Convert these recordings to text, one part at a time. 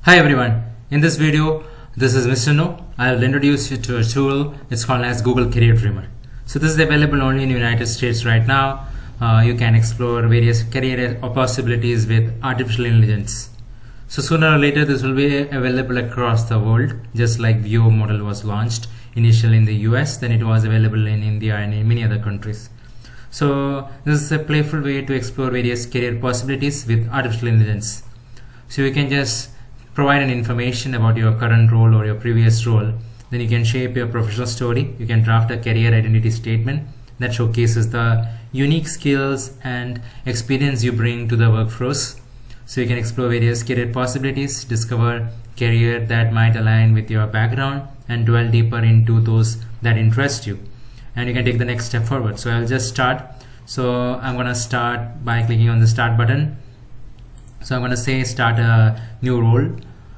Hi everyone, in this video, this is Mr. No. I'll introduce you to a tool. It's called as Google Career Dreamer. So this is available only in the United States right now. You can explore various career possibilities with artificial intelligence. So sooner or later this will be available across the world, just like View model was launched initially in the US, then it was available in India and in many other countries. So this is a playful way to explore various career possibilities with artificial intelligence. So you can just provide an information about your current role or your previous role. Then you can shape your professional story. You can draft a career identity statement that showcases the unique skills and experience you bring to the workforce. So you can explore various career possibilities, discover career that might align with your background, and dwell deeper into those that interest you. And you can take the next step forward. So I'll just start. So I'm gonna start by clicking on the start button. So I'm gonna say start a new role.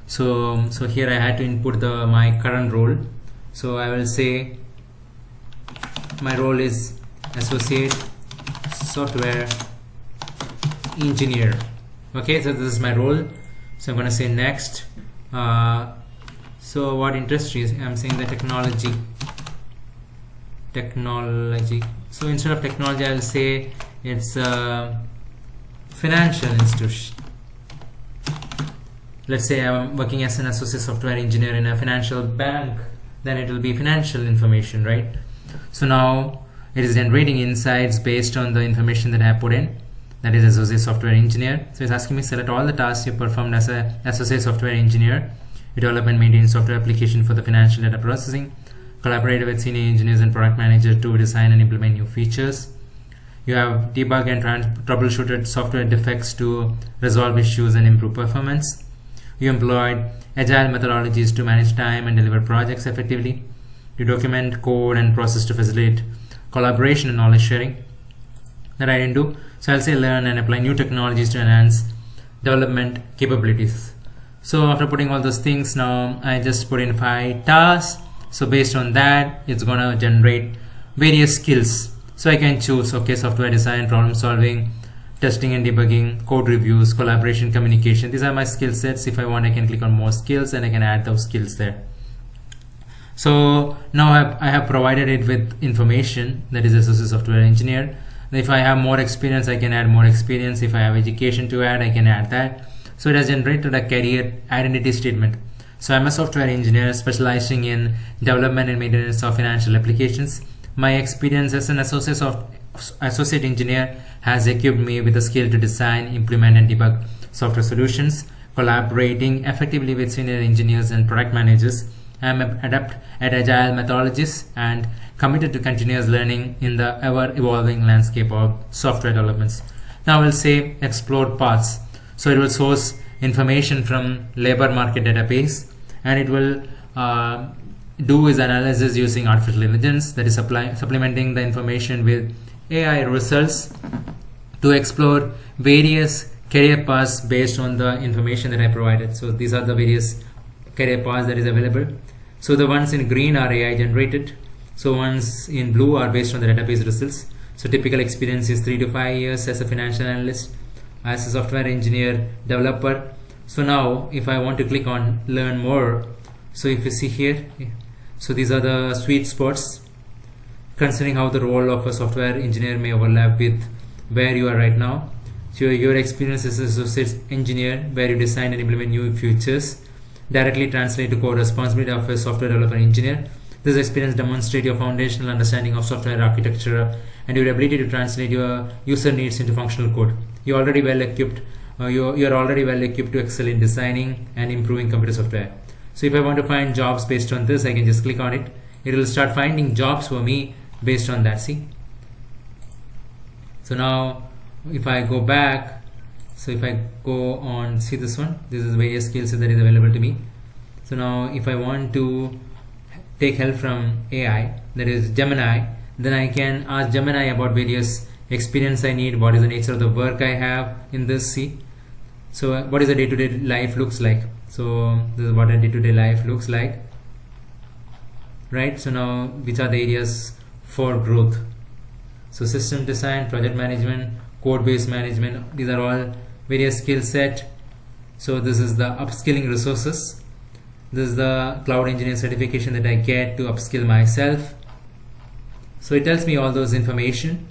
So here I had to input my current role. So I will say my role is associate software engineer. Okay, so this is my role. So I'm gonna say next. So what industry is I'm saying the technology. So instead of technology, I will say it's a financial institution. Let's say I'm working as an associate software engineer in a financial bank, then it will be financial information, right? So now it is generating insights based on the information that I put in, that is associate software engineer. So it's asking me select all the tasks you performed as an associate software engineer. You develop and maintain software application for the financial data processing, collaborate with senior engineers and product manager to design and implement new features. You have debug and troubleshooted software defects to resolve issues and improve performance. You employed agile methodologies to manage time and deliver projects effectively. You document code and process to facilitate collaboration and knowledge sharing. That I didn't do. So I'll say learn and apply new technologies to enhance development capabilities. So after putting all those things, now I just put in 5 tasks. So based on that, it's gonna generate various skills. So I can choose, okay, software design, problem solving, testing and debugging, code reviews, collaboration, communication. These are my skill sets. If I want, I can click on more skills and I can add those skills there. So now I have provided it with information, that is associate software engineer. If I have more experience, I can add more experience. If I have education to add, I can add that. So it has generated a career identity statement. So I'm a software engineer specializing in development and maintenance of financial applications. My experience as an associate engineer has equipped me with the skill to design, implement and debug software solutions, collaborating effectively with senior engineers and product managers. I am adept at agile methodologies and committed to continuous learning in the ever-evolving landscape of software developments. Now we'll say explore paths. So it will source information from labor market database, and it will do its analysis using artificial intelligence, that is supplementing the information with AI results to explore various career paths based on the information that I provided. So these are the various career paths that is available. So the ones in green are AI generated. So ones in blue are based on the database results. So typical experience is 3 to 5 years as a financial analyst, as a software engineer, developer. So now if I want to click on learn more, so if you see here, so these are the sweet spots considering how the role of a software engineer may overlap with where you are right now. So your experience as an associate engineer, where you design and implement new features, directly translate to core responsibility of a software developer engineer. This experience demonstrates your foundational understanding of software architecture and your ability to translate your user needs into functional code. You're already well equipped. You're already well equipped to excel in designing and improving computer software. So if I want to find jobs based on this, I can just click on it. It will start finding jobs for me based on that. See. So now if I go back, so if I go on, see this one, this is various skills that is available to me. So now if I want to take help from AI, that is Gemini, then I can ask Gemini about various experience I need, what is the nature of the work I have in this. See, so what is the day-to-day life looks like. So this is what a day-to-day life looks like, right? So now which are the areas for growth? So system design, project management, code-based management, these are all various skill set. So this is the upskilling resources. This is the cloud engineer certification that I get to upskill myself. So it tells me all those information.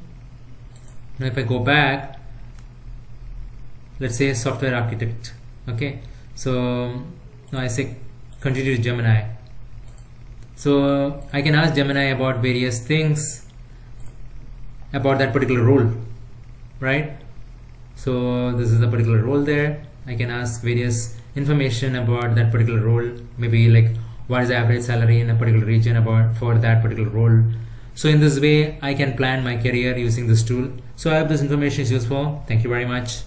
Now if I go back, let's say software architect. Okay, so now I say continue to Gemini. So I can ask Gemini about various things about that particular role, right? So this is the particular role there. I can ask various information about that particular role, maybe like what is the average salary in a particular region about for that particular role. So in this way I can plan my career using this tool. So I hope this information is useful. Thank you very much.